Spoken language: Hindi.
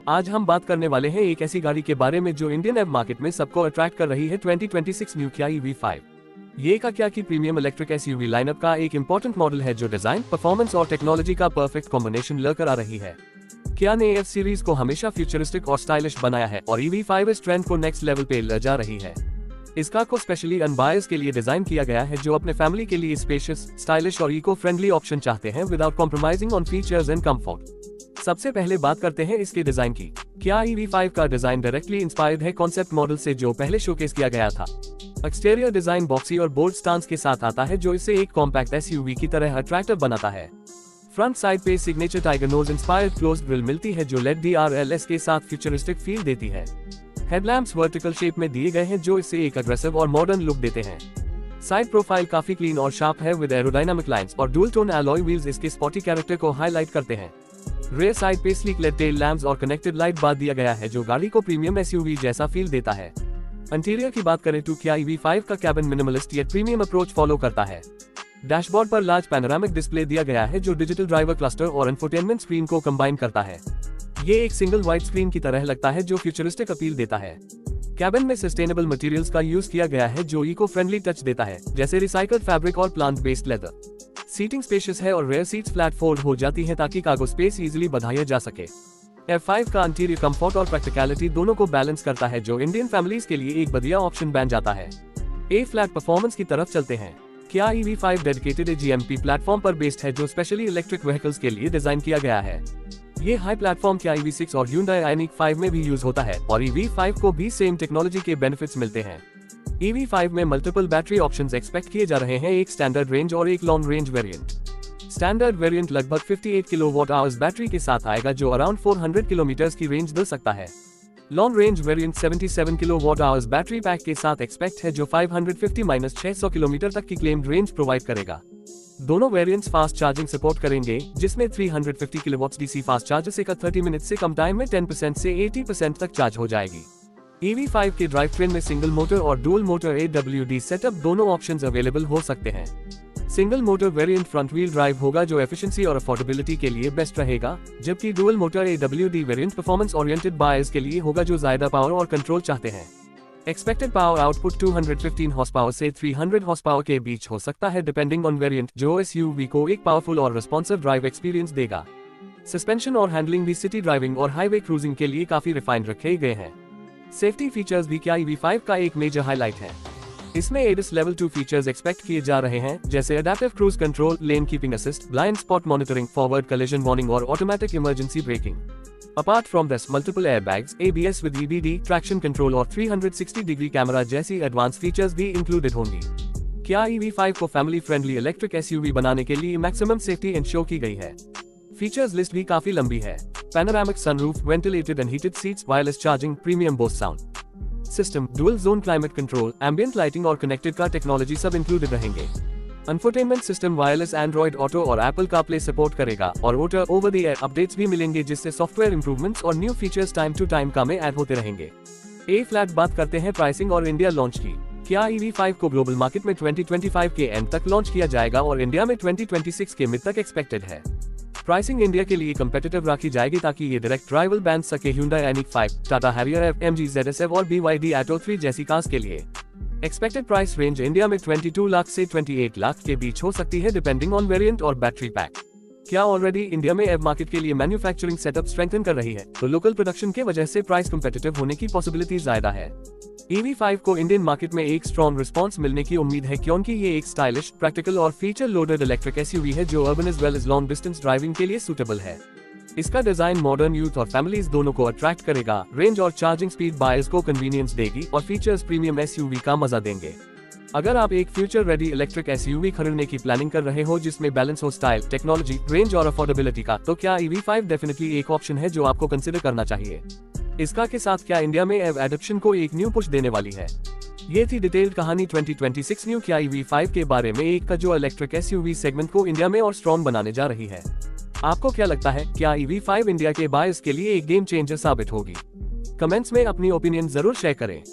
आज हम बात करने वाले हैं एक ऐसी गाड़ी के बारे में जो इंडियन एव मार्केट में सबको अट्रैक्ट कर रही है 2026 न्यू किया EV5। ये क्या की प्रीमियम इलेक्ट्रिक SUV लाइनअप का एक इंपॉर्टेंट मॉडल है जो डिजाइन, परफॉर्मेंस और टेक्नोलॉजी का परफेक्ट कॉम्बिनेशन लेकर आ रही है। किया ने F सीरीज को हमेशा फ्यूचरिस्टिक और स्टाइलिश बनाया है और EV5 इस ट्रेंड को नेक्स्ट लेवल पे ले जा रही है। इस कार को स्पेशली अनबायर्स के लिए डिजाइन किया गया है जो अपने फैमिली के लिए स्पेशियस, स्टाइलिश और इको फ्रेंडली ऑप्शन चाहते हैं without compromising on features and comfort. सबसे पहले बात करते हैं इसके डिजाइन की। किया EV5 का डिजाइन डायरेक्टली इंस्पायर्ड है कॉन्सेप्ट मॉडल से जो पहले शोकेस किया गया था। एक्सटीरियर डिजाइन बॉक्सी और बोल्ड स्टांस के साथ आता है जो इसे एक कॉम्पैक्ट SUV की तरह अट्रैक्टिव बनाता है। फ्रंट साइड पे signature tiger nose inspired close grille मिलती है जो LED DRLS के साथ फ्यूचरिस्टिक फील देती है। हेडलैम्प्स वर्टिकल शेप में दिए गए हैं जो इसे एक अग्रेसिव और मॉडर्न लुक देते हैं। साइड प्रोफाइल काफी क्लीन और शार्प है विद एरोडायनामिक लाइंस और डुअल टोन एलॉय व्हील्स इसके स्पॉटी कैरेक्टर को हाईलाइट करते हैं। रेयर साइड पे स्लीक लेड टेल लैम्प्स और कनेक्टेड लाइट बार दिया गया है जो गाड़ी को प्रीमियम SUV जैसा फील देता है। इंटीरियर की बात करें तो किया EV5 का कैबिन मिनिमलिस्ट या प्रीमियम अप्रोच फॉलो करता है। डैशबोर्ड पर लार्ज पैनोरामिक डिस्प्ले दिया गया है जो डिजिटल ड्राइवर क्लस्टर और इंफोटेनमेंट स्क्रीन को कंबाइन करता है। ये एक सिंगल वाइड स्क्रीन की तरह लगता है जो फ्यूचरिस्टिक अपील देता है। कैबिन में सस्टेनेबल मटेरियल्स का यूज किया गया है जो इको फ्रेंडली टच देता है जैसे रिसाइकल्ड फैब्रिक और plant based leather. Seating spacious है और रेयर सीट्स फ्लैट फोल्ड हो जाती हैं ताकि कार्गो स्पेस इजीली बढ़ाया जा सके। F5 का इंटीरियर कंफर्ट और प्रैक्टिकलिटी दोनों को बैलेंस करता है जो इंडियन फैमिलीज के लिए एक बढ़िया ऑप्शन बन जाता है। A फ्लैट परफॉर्मेंस की तरफ चलते हैं। किया EV5 डेडिकेटेड GMP प्लेटफॉर्म पर बेस्ड है जो स्पेशली इलेक्ट्रिक व्हीकल्स के लिए डिजाइन किया गया है। ये हाई प्लेटफॉर्म किया EV6 और Hyundai Ioniq 5 में भी यूज होता है और EV5 को भी सेम टेक्नोलॉजी के बेनिफिट्स मिलते हैं। EV5 में मल्टीपल बैटरी ऑप्शंस एक्सपेक्ट किए जा रहे हैं, एक स्टैंडर्ड रेंज और एक long range variant. Standard variant लगभग 58 किलोवाट आवर्स बैटरी के साथ आएगा जो अराउंड 400 किलोमीटर की रेंज दे सकता है। Long range variant 77 kilowatt hours battery pack के साथ एक्सपेक्ट है जो 550-600 किलोमीटर तक की क्लेम्ड रेंज प्रोवाइड करेगा। दोनों वेरिएंट्स फास्ट चार्जिंग सपोर्ट करेंगे जिसमें 350 किलोवाट DC फास्ट चार्जर से 30 मिनट से कम टाइम में 10% से 80% तक चार्ज हो जाएगी। EV5 के ड्राइव ट्रेन में सिंगल मोटर और डुअल मोटर AWD सेटअप दोनों ऑप्शंस अवेलेबल हो सकते हैं। Single motor variant front wheel drive होगा जो एफिशिएंसी और अफोर्डेबिलिटी के लिए बेस्ट रहेगा, जबकि dual motor AWD variant performance oriented buyers के लिए होगा जो ज्यादा पावर और कंट्रोल चाहते हैं। Expected power output 215 horse power से 300 हॉर्स पावर के बीच हो सकता है डिपेंडिंग ऑन वेरिएंट, जो SUV को एक पावरफुल और रिस्पॉन्सिव ड्राइव एक्सपीरियंस देगा। सस्पेंशन और हैंडलिंग भी सिटी ड्राइविंग और हाईवे क्रूजिंग के लिए काफी रिफाइंड रखे गए हैं। सेफ्टी फीचर्स भी किया EV5 का एक मेजर हाईलाइट है। इसमें ADAS लेवल 2 फीचर्स एक्सपेक्ट किए जा रहे हैं जैसे adaptive cruise control, lane keeping assist, blind spot monitoring, forward collision warning और automatic emergency braking. Apart from this multiple airbags, ABS with EBD, traction control और 360 डिग्री कैमरा जैसी एडवांस फीचर्स भी इंक्लूडेड होंगी। किया EV5 को फैमिली फ्रेंडली इलेक्ट्रिक SUV बनाने के लिए मैक्सिमम सेफ्टी इंश्योर की गई है। फीचर्स लिस्ट भी काफी लंबी है। Panoramic sunroof, ventilated and heated seats, wireless charging, premium Bose sound system, dual zone climate control, ambient lighting और कनेक्टेड कार टेक्नोलॉजी सब इंक्लूडेड रहेंगे। Infotainment system wireless Android Auto और एप्पल कारप्ले सपोर्ट करेगा और ओवर द एयर अपडेट्स भी मिलेंगे जिससे सॉफ्टवेयर इंप्रूवमेंट्स और new features time to time में ऐड होते रहेंगे। A फ्लैट बात करते हैं प्राइसिंग और इंडिया लॉन्च की। किया EV5 को ग्लोबल मार्केट में 2025 के एंड तक लॉन्च किया जाएगा और इंडिया में 2026 के मिड तक एक्सपेक्टेड है। प्राइसिंग इंडिया के लिए कंपेटिटिव रखी जाएगी ताकि ये डायरेक्ट राइवल बन सके Hyundai Ioniq 5, Tata Harrier F, MG ZS और BYD Atto 3 जैसी कार्स के लिए। एक्सपेक्टेड प्राइस रेंज इंडिया में 22 लाख से 28 लाख के बीच हो सकती है डिपेंडिंग ऑन वेरिएंट और बैटरी पैक। क्या ऑलरेडी इंडिया में एव मार्केट के लिए मैन्युफैक्चरिंग सेटअप स्ट्रेंथन कर रही है तो लोकल प्रोडक्शन के वजह से प्राइस कंपेटिटिव होने की पॉसिबिलिटी ज्यादा है। EV5 को इंडियन मार्केट में एक स्ट्रॉन्ग रिस्पांस मिलने की उम्मीद है क्योंकि ये एक स्टाइलिश, प्रैक्टिकल और फीचर लोडेड इलेक्ट्रिक SUV है जो urban as well as long distance driving के लिए सूटेबल है। इसका डिजाइन मॉडर्न यूथ और फैमिलीज दोनों को अट्रैक्ट करेगा, रेंज और चार्जिंग स्पीड बायर्स को कन्वीनियंस देगी और फीचर्स प्रीमियम SUV का मजा देंगे। अगर आप एक फ्यूचर रेडी इलेक्ट्रिक SUV खरीदने की प्लानिंग कर रहे हो जिसमें बैलेंस हो स्टाइल, टेक्नोलॉजी, रेंज और अफोर्डेबिलिटी का, तो क्या EV5 डेफिनेटली एक ऑप्शन है जो आपको कंसिडर करना चाहिए। इसका के साथ क्या इंडिया में एव एडॉप्शन को एक न्यू पुश देने वाली है। ये थी डिटेल्ड कहानी 2026 न्यू किया EV5 के बारे में, एक का जो इलेक्ट्रिक SUV सेगमेंट को इंडिया में और स्ट्रॉन्ग बनाने जा रही है। आपको क्या लगता है, क्या EV5 इंडिया के बायर्स के लिए एक गेम चेंजर साबित होगी? कमेंट्स में अपनी ओपिनियन जरूर शेयर करें।